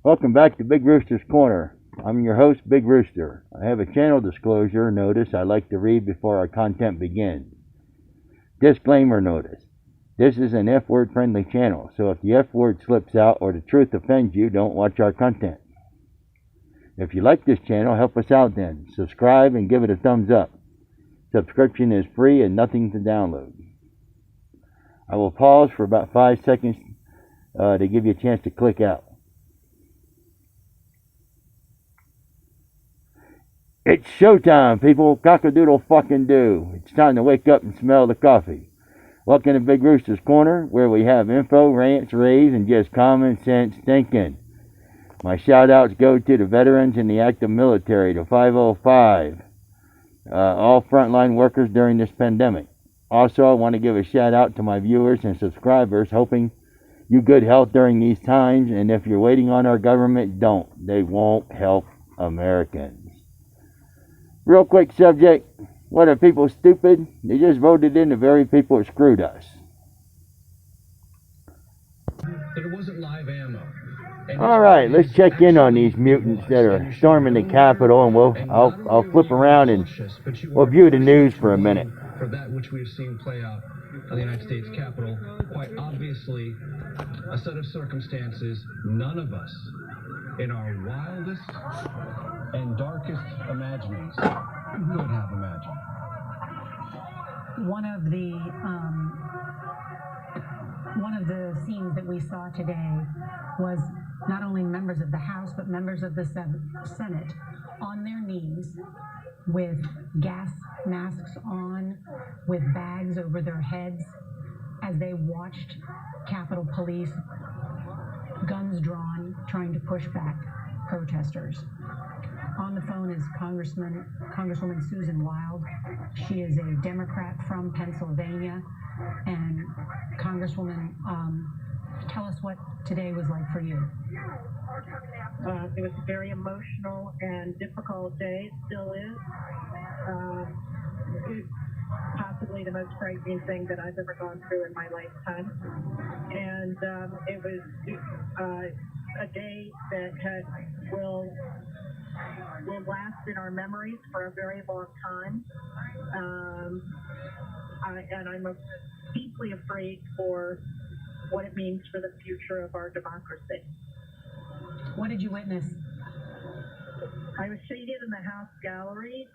Welcome back to Big Rooster's Corner. I'm your host, Big Rooster. I have a channel disclosure notice I like to read before our content begins. Disclaimer notice. This is an F-word friendly channel, so if the F-word slips out or the truth offends you, don't watch our content. If you like this channel, help us out then. Subscribe and give it a thumbs up. Subscription is free and nothing to download. I will pause for about 5 seconds to give you a chance to click out. It's showtime, people. Cock-a-doodle fucking do. It's time to wake up and smell the coffee. Welcome to Big Rooster's Corner, where we have info, rants, raves, and just common sense thinking. My shout-outs go to the veterans in the active military, the 505, all frontline workers during this pandemic. Also, I want to give a shout-out to my viewers and subscribers, hoping you good health during these times, and if you're waiting on our government, don't. They won't help Americans. Real quick subject, what are people stupid? They just voted in the very people that screwed us. But it wasn't live ammo. Alright, let's check in on these mutants that are storming the Capitol, and I'll flip around and we'll view the news for a minute. For that which we have seen play out on the United States Capitol, quite obviously a set of circumstances none of us in our wildest and darkest imaginings could have imagined. One of the scenes that we saw today was not only members of the House, but members of the Senate on their knees with gas masks on, with bags over their heads, as they watched Capitol Police, guns drawn, trying to push back protesters. On the phone is Congresswoman Susan Wild. She is a Democrat from Pennsylvania. And Congresswoman, tell us what today was like for you. It was a very emotional and difficult day. It still is. It's possibly the most frightening thing that I've ever gone through in my lifetime. And it was a day that will last in our memories for a very long time. And I'm deeply afraid for what it means for the future of our democracy. What did you witness? I was seated in the House gallery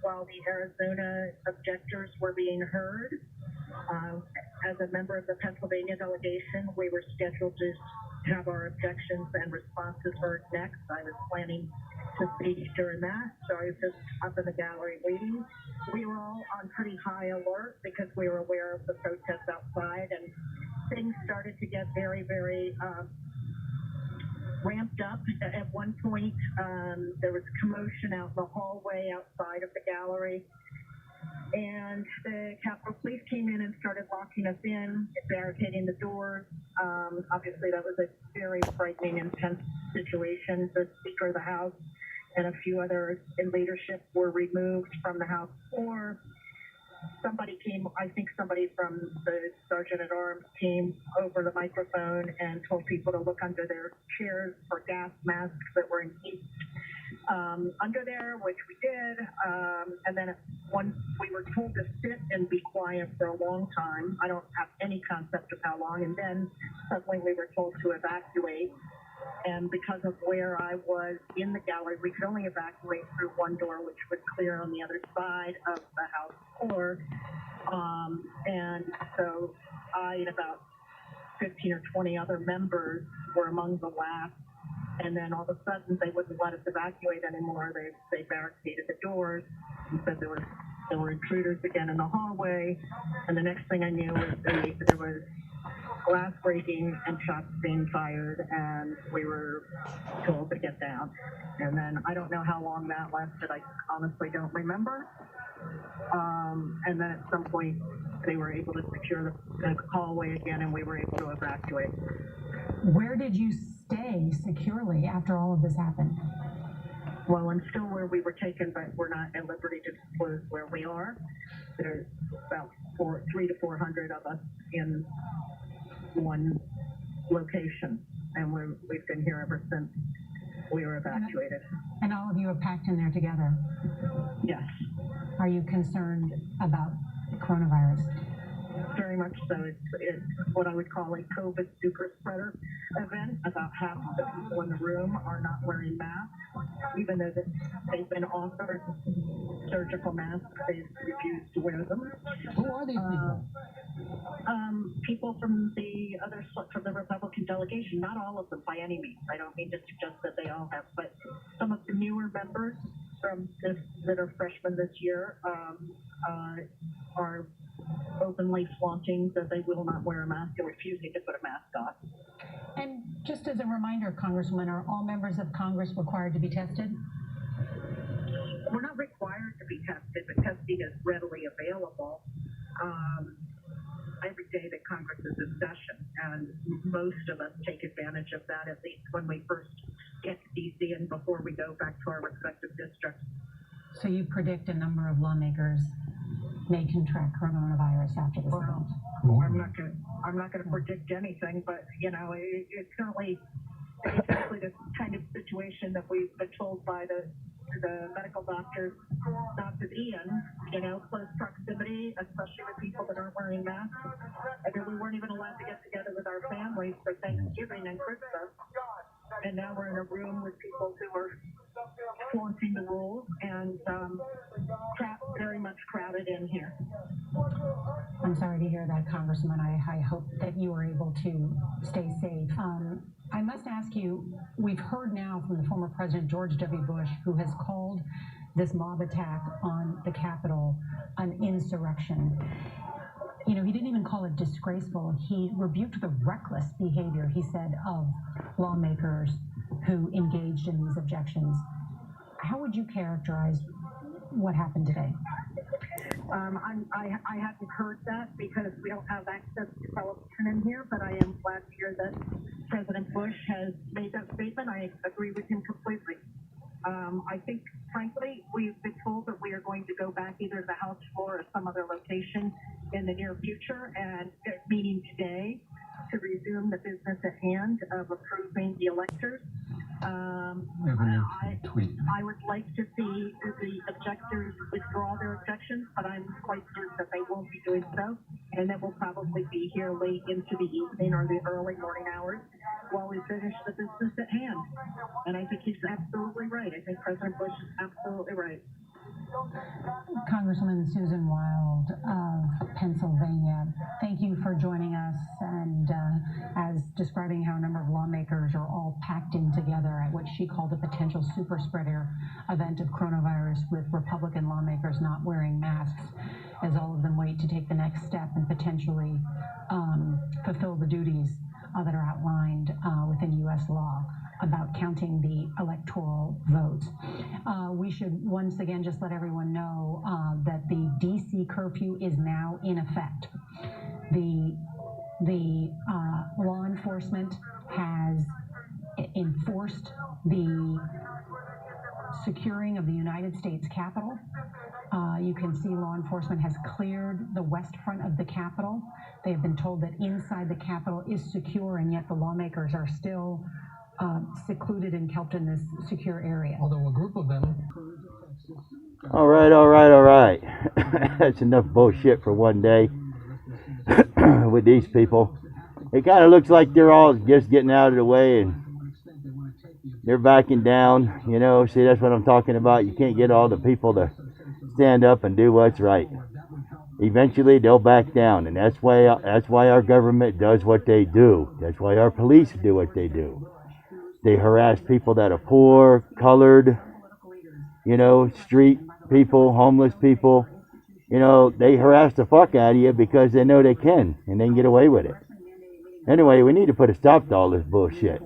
while the Arizona objectors were being heard. As a member of the Pennsylvania delegation, we were scheduled to have our objections and responses heard next. I was planning to speak during that, so I was just up in the gallery waiting. We were all on pretty high alert because we were aware of the protests outside, and things started to get very, very ramped up. At one point, there was commotion out in the hallway outside of the gallery, and the Capitol Police came in and started locking us in, barricading the doors. Obviously, that was a very frightening, intense situation. The Speaker of the House and a few others in leadership were removed from the House floor. Somebody came, I think somebody from the Sergeant at Arms came over the microphone and told people to look under their chairs for gas masks that were encased under there, which we did. And then once we were told to sit and be quiet for a long time. I don't have any concept of how long. And then suddenly we were told to evacuate. And because of where I was in the gallery, we could only evacuate through one door, which was clear on the other side of the House floor. And so I and about 15 or 20 other members were among the last. And then all of a sudden, they wouldn't let us evacuate anymore. They barricaded the doors and said there were intruders again in the hallway. And the next thing I knew was there was glass breaking and shots being fired, and we were told to get down. And then I don't know how long that lasted. I honestly don't remember. And then at some point, they were able to secure the hallway again, and we were able to evacuate. Where did you stay securely after all of this happened? Well, I'm still where we were taken, but we're not at liberty to disclose where we are. There's about 300 to 400 of us in one location. and we've been here ever since we were evacuated. And all of you are packed in there together. Yes, Are you concerned about coronavirus? very much so. It's what I would call a COVID super spreader event. About half of the people in the room are not wearing masks, even though they've been offered surgical masks. They've refused to wear them. Who are these people? People from the Republican delegation. Not all of them by any means. I don't mean to suggest that they all have, but some of the newer members that are freshmen this year are openly flaunting that they will not wear a mask or refusing to put a mask on. And just as a reminder, Congresswoman, are all members of Congress required to be tested? We're not required to be tested, but testing is readily available. Every day that Congress is in session, and most of us take advantage of that, at least when we first get to DC and before we go back to our respective districts. So you predict a number of lawmakers may contract coronavirus after this event? I'm not going to predict anything, but it's certainly exactly the kind of situation that we've been told by the medical doctors not to be in, close proximity, especially with people that aren't wearing masks. I mean, we weren't even allowed to get together with our families for Thanksgiving and Christmas, and now we're in a room with people who are flaunting the rules and very much crowded in here. I'm sorry to hear that, Congresswoman. I hope that you are able to stay safe. I must ask you, we've heard now from the former President George W. Bush, who has called this mob attack on the Capitol an insurrection. He didn't even call it disgraceful. He rebuked the reckless behavior, he said, of lawmakers who engaged in these objections. How would you characterize what happened today? I hadn't heard that because we don't have access to television in here, but I am glad to hear that President Bush has made that statement. I agree with him completely. I think, frankly, we've been told that we are going to go back either to the House floor or some other location in the near future, and meeting today to resume the business at hand of approving the electors. I would like to see the objectors withdraw their objections, but I'm quite certain that they won't be doing so, and that we'll probably be here late into the evening or the early morning hours while we finish the business at hand. And I think he's absolutely right. I think President Bush is absolutely right. Congresswoman Susan Wild of Pennsylvania, thank you for joining us and as describing how a number of lawmakers are all packed in together at what she called a potential super spreader event of coronavirus, with Republican lawmakers not wearing masks as all of them wait to take the next step and potentially fulfill the duties that are outlined within U.S. law about counting the electoral votes. We should once again just let everyone know that the D.C. curfew is now in effect. The law enforcement has enforced the securing of the United States Capitol. You can see law enforcement has cleared the west front of the Capitol. They have been told that inside the Capitol is secure, and yet the lawmakers are still secluded and kept in this secure area. Although a group of them... All right. That's enough bullshit for one day with these people. It kind of looks like they're all just getting out of the way and they're backing down. See, that's what I'm talking about. You can't get all the people to stand up and do what's right. Eventually, they'll back down, and that's why our government does what they do. That's why our police do what they do. They harass people that are poor, colored, street people, homeless people. They harass the fuck out of you because they know they can, and they can get away with it. Anyway, we need to put a stop to all this bullshit.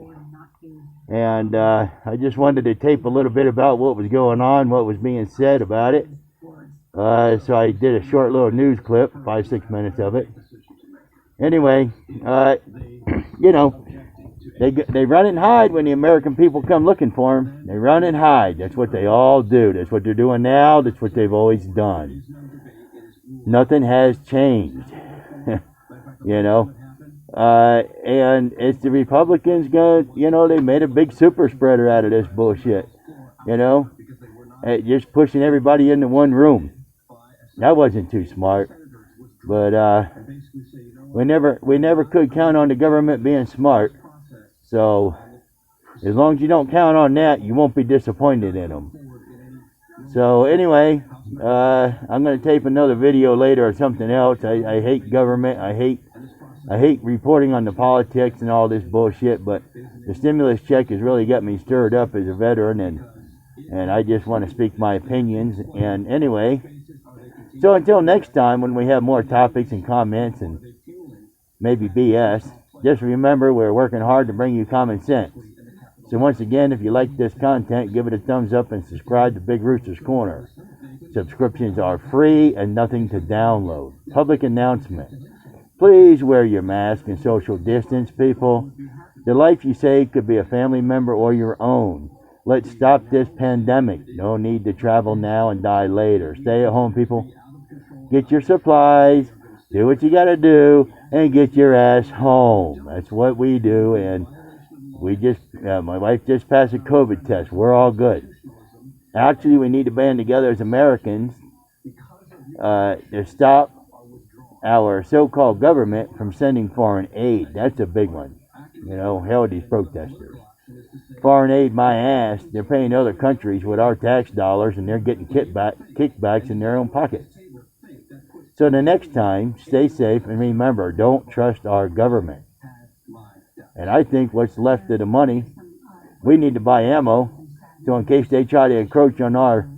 And I just wanted to tape a little bit about what was going on, what was being said about it. So I did a short little news clip, 5-6 minutes of it. Anyway, they run and hide when the American people come looking for them. They run and hide. That's what they all do. That's what they're doing now. That's what they've always done. Nothing has changed. And it's the Republicans they made a big super spreader out of this bullshit. Just pushing everybody into one room. That wasn't too smart. But we never could count on the government being smart. So as long as you don't count on that, you won't be disappointed in them. So anyway, I'm going to tape another video later or something else. I hate government. I hate reporting on the politics and all this bullshit, but the stimulus check has really got me stirred up as a veteran, and I just want to speak my opinions. And anyway, so until next time when we have more topics and comments and maybe BS, just remember we're working hard to bring you common sense. So once again, if you like this content, give it a thumbs up and subscribe to Big Rooster's Corner. Subscriptions are free and nothing to download. Public announcement. Please wear your mask and social distance, people. The life you save could be a family member or your own. Let's stop this pandemic. No need to travel now and die later. Stay at home, people. Get your supplies. Do what you gotta do. And get your ass home. That's what we do. And my wife just passed a COVID test. We're all good. Actually, we need to band together as Americans to stop our so-called government from sending foreign aid. That's a big one. Hell with these protesters. Foreign aid, my ass. They're paying other countries with our tax dollars, and they're getting kickbacks in their own pockets. So the next time, stay safe, and remember, don't trust our government. And I think what's left of the money, we need to buy ammo, so in case they try to encroach on our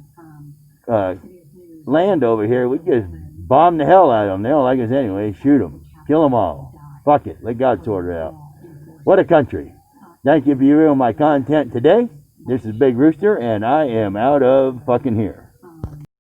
land over here, we just bomb the hell out of them. They don't like us anyway. Shoot them. Kill them all. Fuck it. Let God sort it out. What a country. Thank you for viewing my content today. This is Big Rooster, and I am out of fucking here.